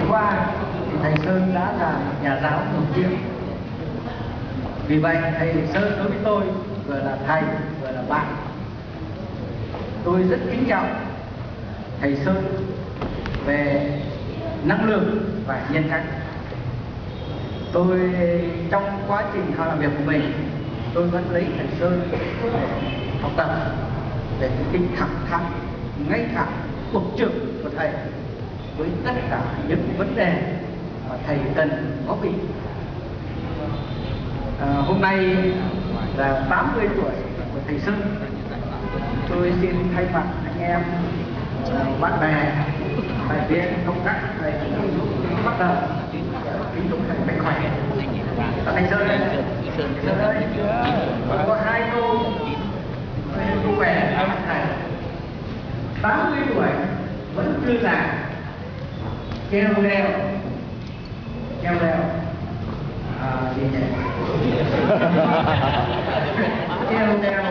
qua thì thầy Sơn đã là nhà giáo nổi tiếng. Vì vậy thầy Sơn đối với tôi vừa là thầy vừa là bạn. Tôi rất kính trọng thầy Sơn về năng lượng và nhân cách. Tôi trong quá trình làm việc của mình, tôi vẫn lấy thầy Sơn để học tập về cái tính thẳng thắn, ngay thẳng, bộc trực của thầy với tất cả những vấn đề mà thầy cần có vị. Hôm nay là 80 tuổi của thầy Sơn. Tôi xin thay mặt anh em, bạn bè, đại viên công tác thầy bắt đầu kính chúc thầy mạnh khỏe. Thầy Sơn ơi, Sơn ơi, có 2 câu vui vẻ với thầy. 80 tuổi vẫn chưa già, treo leo gì nhỉ? Treo leo